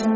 For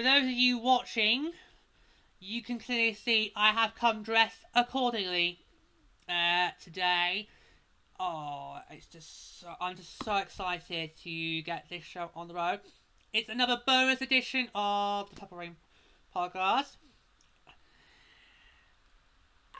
those of you watching, you can clearly see I have come dressed accordingly today. Oh, I'm just so excited to get this show on the road. It's another bonus edition of the Purple Rain podcast.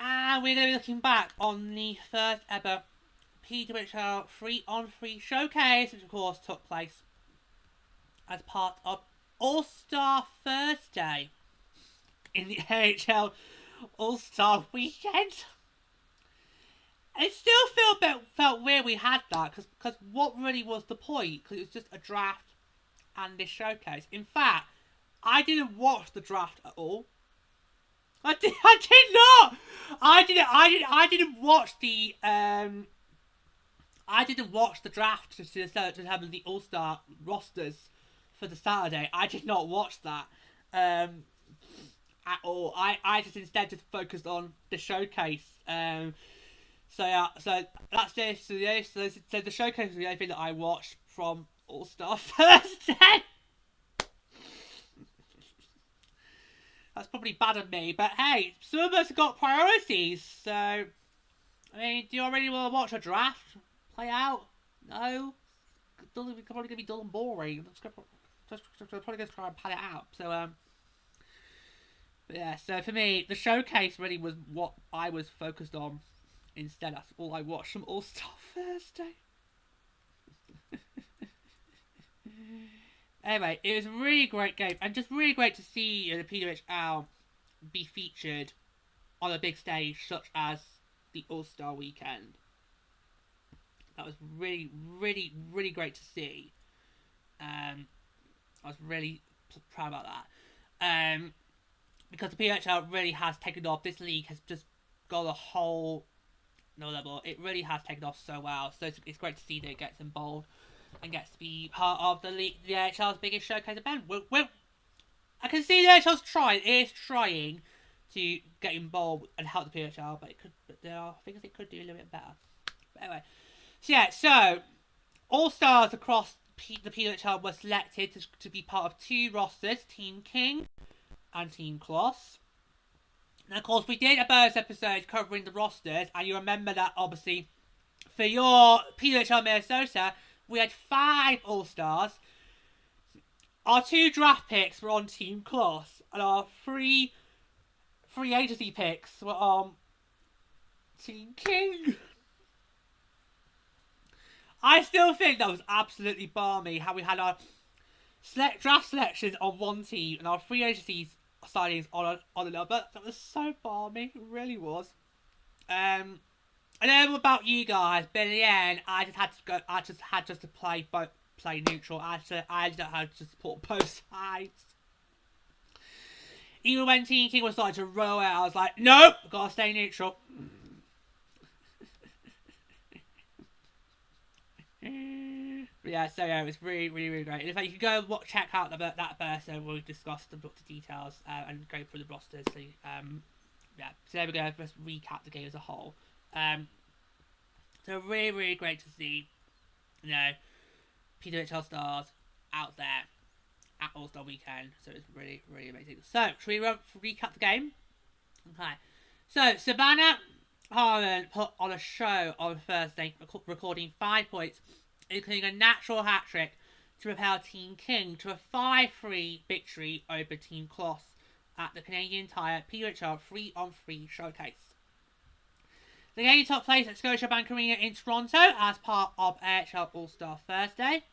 And we're going to be looking back on the first ever PWHL 3-on-3 showcase, which of course took place as part of All Star Thursday in the NHL All Star weekend. It still felt weird we had that, because what really was the point? Because it was just a draft and this showcase. In fact, I didn't watch the draft at all. I did not. I didn't watch the I didn't watch the draft to have the All Star rosters for the Saturday. I did not watch that at all. I just instead just focused on the showcase. So that's this. So the showcase was the only thing that I watched from All Star Thursday. That's probably bad of me, but hey, some of us have got priorities. So, I mean, do you already want to watch a draft play out? No, it's probably going to be dull and boring. Just probably going to try and pad it out. So, yeah. So for me, the showcase really was what I was focused on. Instead, that's all I watched from All Star Thursday. Anyway, it was a really great game, and just really great to see the PWHL be featured on a big stage such as the All Star weekend. That was really, really, really great to see. I was really proud about that. Because the PWHL really has taken off. This league has just got a whole no level. It really has taken off so well. So it's great to see that it gets involved and gets to be part of the NHL's biggest showcase event. I can see the NHL's trying to get involved and help the PWHL, but there are things it could do a little bit better. But anyway, so all stars across the PWHL were selected to be part of two rosters: Team King and Team Kloss. And of course, we did a bonus episode covering the rosters, and you remember that obviously for your PWHL Minnesota, we had 5 All-Stars. Our 2 draft picks were on Team Kloss, and our 3 free agency picks were on Team King. I still think that was absolutely balmy how we had our draft selections on one team and our free agency signings on another. That was so balmy, it really was. I don't know about you guys, but in the end, I just had to play neutral. I just had to support both sides. Even when Team King was starting to roll out, I was like, nope, gotta stay neutral. Yeah, so yeah, it was really, really, really great. And in fact, you can go check out that person where we discussed the details and go through the rosters. So, yeah, today we're going to just recap the game as a whole. So really, really great to see, PWHL stars out there at All Star Weekend. So it's really, really amazing. So should we recap the game? Okay. So Savannah Harlan put on a show on Thursday, recording 5 points, including a natural hat trick to propel Team King to a 5-3 victory over Team Kloss at the Canadian Tire PWHL 3-on-3 showcase. The game took place at Scotiabank Arena in Toronto as part of NHL All Star Thursday.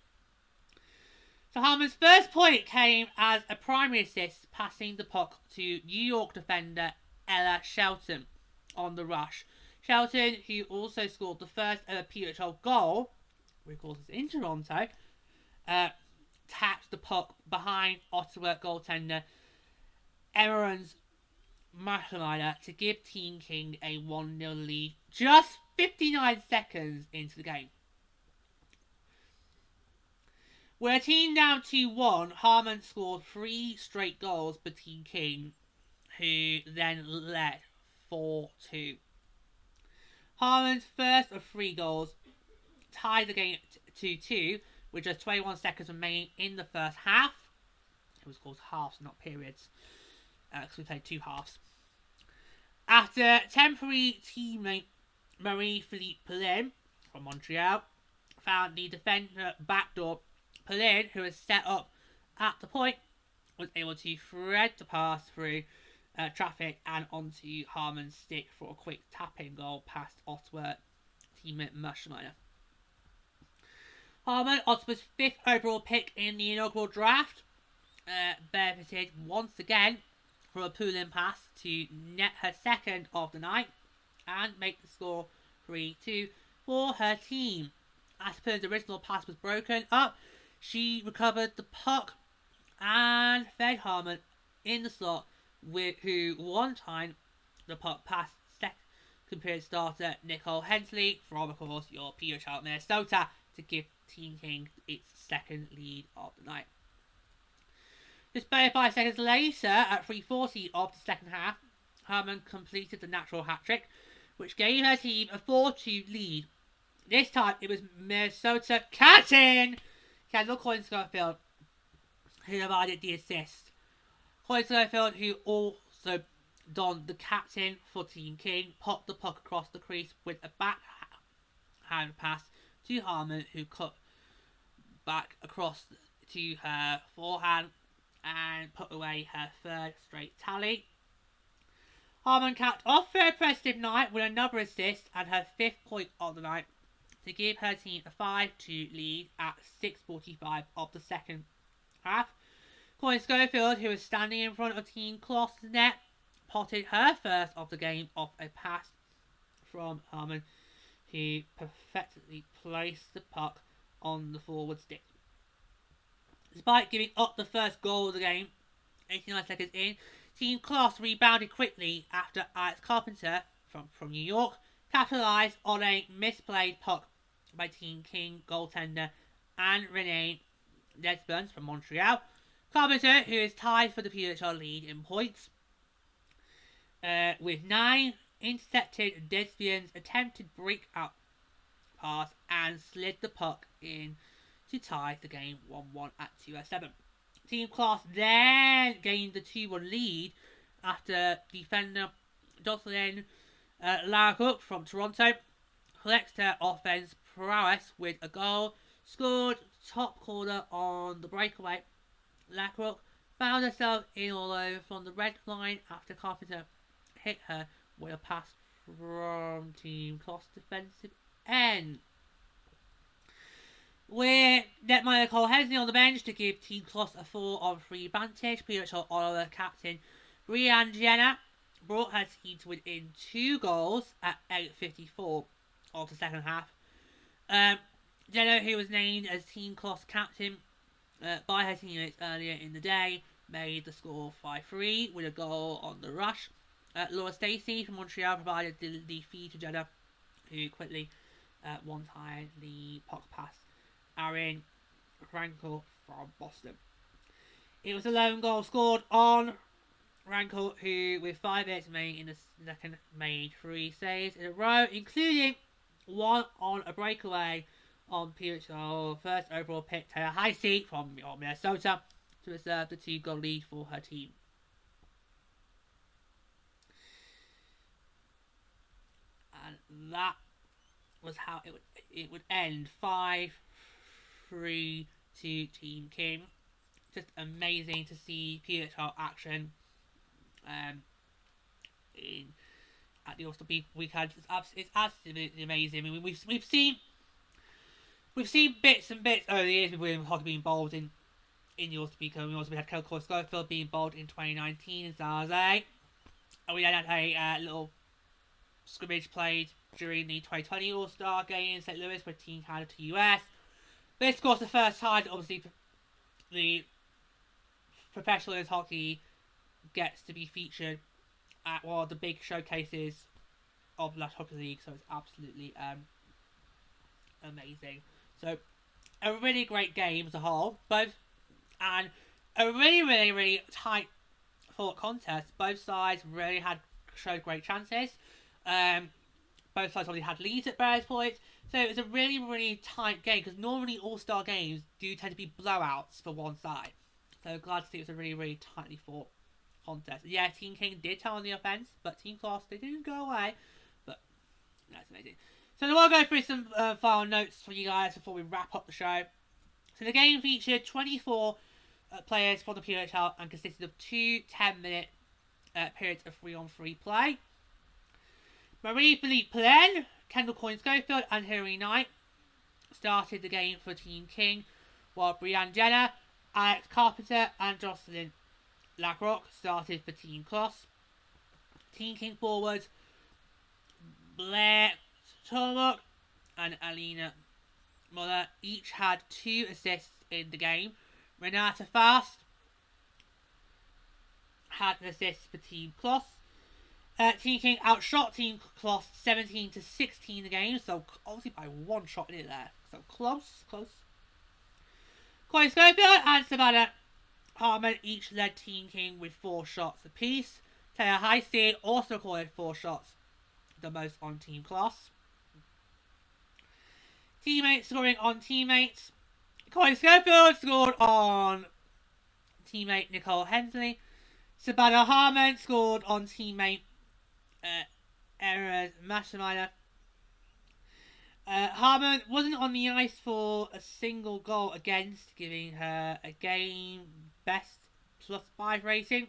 So Harman's first point came as a primary assist, passing the puck to New York defender Ella Shelton on the rush. Shelton, who also scored the first ever PWHL goal, of course it's in Toronto, tapped the puck behind Ottawa goaltender Emeron's Masterminder to give Team King a 1-0 lead just 59 seconds into the game. With a team down 2-1, Harmon scored 3 straight goals for Team King, who then led 4-2. Harmon's first of 3 goals tied the game 2-2 with just 21 seconds remaining in the first half. It was called halves, not periods, because we played 2 halves. After temporary teammate Marie-Philippe Poulin from Montreal found the defender backdoor, Poulin, who was set up at the point, was able to thread the pass through traffic and onto Harmon's stick for a quick tap-in goal past Ottawa teammate Mushmeyer. Harmon, Ottawa's 5th overall pick in the inaugural draft, benefited once again from a Poulin pass to net her 2nd of the night and make the score 3-2 for her team. As Poulin's original pass was broken up, she recovered the puck and fed Harmon in the slot, who one time the puck past second period starter Nicole Hensley from, of course, your PWHL Minnesota to give Team King its 2nd lead of the night. Just 35 seconds later, at 3:40 of the second half, Harmon completed the natural hat-trick, which gave her team a 4-2 lead. This time, it was Minnesota captain Kendall Coyne-Schofield who provided the assist. Coyne-Schofield, who also donned the captain for Team King, popped the puck across the crease with a backhand pass to Harmon, who cut back across to her forehand and put away her 3rd straight tally. Harmon capped off her impressive night with another assist and her 5th point of the night to give her team a 5-2 lead at 6:45 of the second half. Coyne-Schofield, who was standing in front of Team Kloss' net, potted her first of the game off a pass from Harmon, who perfectly placed the puck on the forward stick. Despite giving up the first goal of the game, 89 seconds in, Team Kloss rebounded quickly after Alex Carpenter from New York capitalised on a misplayed puck by Team King goaltender Anne Renee Nesbons from Montreal. Carpenter, who is tied for the PWHL lead in points, with 9, intercepted Desbian's attempted breakout pass and slid the puck in to tie the game 1-1 at 2:07. Team Kloss then gained the 2-1 lead after defender Jocelyn Larcook from Toronto flexed her offense prowess with a goal, scored top corner on the breakaway. Larcook found herself in all over from the red line after Carpenter hit her with a pass from Team Kloss defensive end. With netminder Nicole Hensley on the bench to give Team Kloss a 4-on-3 advantage, PWHL All Star captain Brianne Jenner brought her team to within 2 goals at 8:54 of the second half. Jenner, who was named as Team Kloss captain by her teammates earlier in the day, made the score 5-3 with a goal on the rush. Laura Stacey from Montreal provided the feed to Jenner, who quickly one-timed the puck pass Aaron Rankel from Boston. It was a lone goal scored on Rankel, who with 5 minutes remaining in the second made 3 saves in a row, including one on a breakaway on PWHL first overall pick Taylor Heisey from Minnesota to reserve the 2-goal lead for her team. And that was how it would end 5-3 to Team King. Just amazing to see PWHL action at the All Star weekend. It's absolutely amazing. I mean, we've seen bits and bits over the years with William Hockey being involved in the All Star weekend. We also had Kendall Coyne-Schofield being involved in 2019 in San Jose, and we had a little scrimmage played during the 2020 All Star game in St. Louis where Team Canada to US. But it's of course the first time that obviously the professional hockey gets to be featured at one of the big showcases of the National Hockey League, so it's absolutely amazing. So a really great game as a whole, and a really tight fought contest. Both sides really showed great chances. Both sides obviously had leads at various points, so it was a really tight game, because normally All-Star games do tend to be blowouts for one side. So glad to see it was a really tightly fought contest. Yeah, Team King did turn on the offense, but Team Kloss, they didn't go away. But that's amazing. So I want to go through some final notes for you guys before we wrap up the show. So the game featured 24 players from the PWHL and consisted of two 10-minute periods of 3-on-3 play. Marie-Philippe Plen, Kendall Coyne-Schofield and Hilary Knight started the game for Team King, while Brianne Jenner, Alex Carpenter and Jocelyn Lacroix started for Team Kloss. Team King forwards Blair Torlock and Alina Muller each had 2 assists in the game. Renata Fast had an assist for Team Kloss. Team King outshot Team Kloss 17-16 in the game, so obviously by 1 shot in it there. So close. Coyne Schofield and Savannah Harmon each led Team King with 4 shots apiece. Taylor Heisey also recorded 4 shots, the most on Team Kloss. Teammates scoring on teammates. Coyne Schofield scored on teammate Nicole Hensley. Savannah Harmon scored on teammate Erin Masterminer. Harmon wasn't on the ice for a single goal against, giving her a game best +5 rating.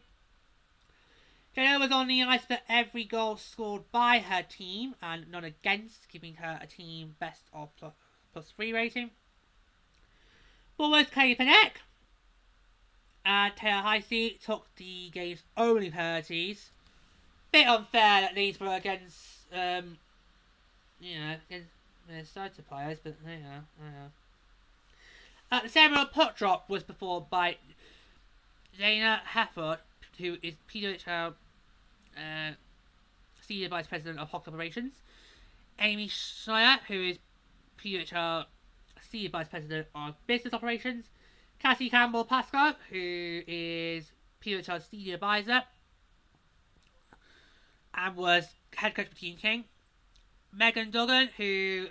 Jenna was on the ice for every goal scored by her team and none against, giving her a team best of +3 rating. Forwards Katie Panek and Taylor Heisey took the game's only penalties. Bit unfair that these were against, against Minnesota players, but there you go. The ceremonial puck drop was performed by Dana Hafford, who is PWHL Senior Vice President of Hockey Operations. Amy Schreier, who is PWHL Senior Vice President of Business Operations. Cassie Campbell Pascoe, who is PWHL Senior Advisor and was head coach for Team King. Megan Duggan, who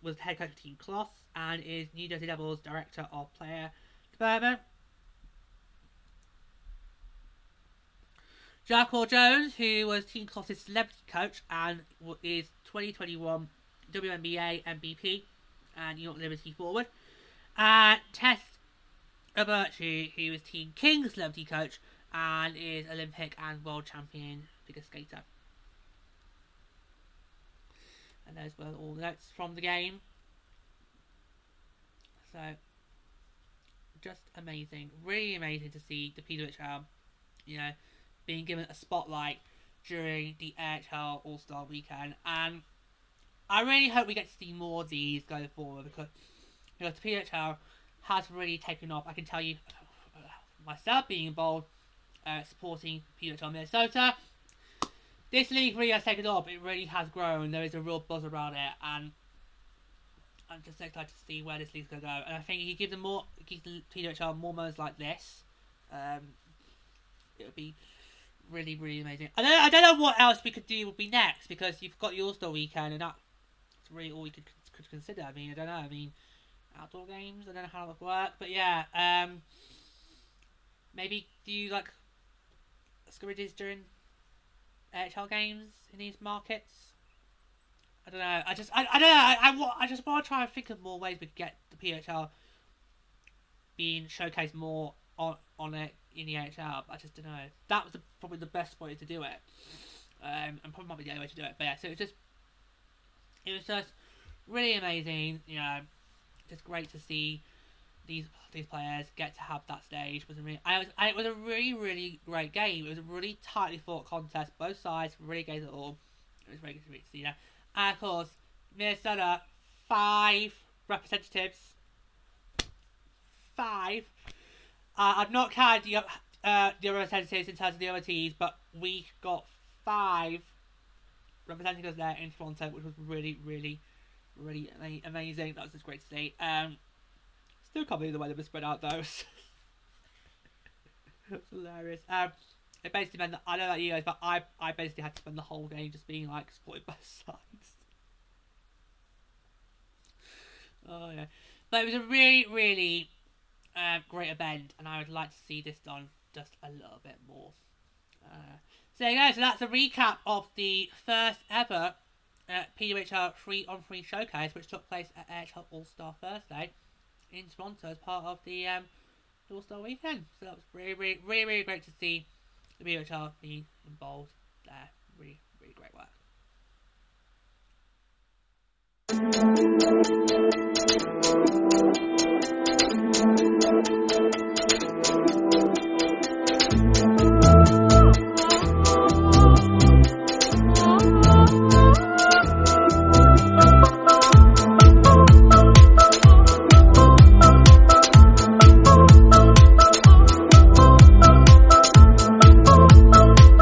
was head coach for Team Kloss and is New Jersey Devils Director of Player Development. Jackal Jones, who was Team Kloss's celebrity coach and is 2021 WNBA MVP and New York Liberty forward. And Tess Aberchi, who is Team King's celebrity coach and is Olympic and World Champion figure skater. And those were all the notes from the game. So, just amazing. Really amazing to see the PWHL, being given a spotlight during the NHL All Star weekend. And I really hope we get to see more of these going forward, because the PWHL has really taken off. I can tell you, myself being involved, supporting PWHL Minnesota, this league really has taken off. It really has grown. There is a real buzz around it, and I'm just excited to see where this league's going to go. And I think if you give the PWHL more moments like this, it would be really amazing. I don't know what else we could do would be next, because you've got the All Star weekend, and that's really all we could consider. I mean, I don't know. I mean, outdoor games. I don't know how that would work, but yeah. Maybe do like scrimmages during NHL games in these markets. I don't know. I don't know. I just want to try and think of more ways we could get the PHL being showcased more on it in the NHL. I just don't know. That was probably the best way to do it. And probably might be the only way to do it. But yeah, so it was just really amazing. Just great to see these players get to have that stage. It was a really great game. It was a really tightly fought contest. Both sides really gave it all. It was very good to see that. And of course, Minnesota, 5 representatives. 5. I've not counted the other representatives in terms of the other teams, but we got 5 representing us there in Toronto, which was really amazing. That was just great to see. Still can't believe the way they were spread out though. It's hilarious. It basically meant that, I know that you guys, but I basically had to spend the whole game just being like supported both sides. Oh yeah, but it was a really great event, and I would like to see this done just a little bit more. So there you go. So that's a recap of the first ever PWHL 3-on-3 showcase, which took place at NHL All Star Thursday in Toronto as part of the All Star weekend. So that was really great to see the PWHL be involved there. Really great work.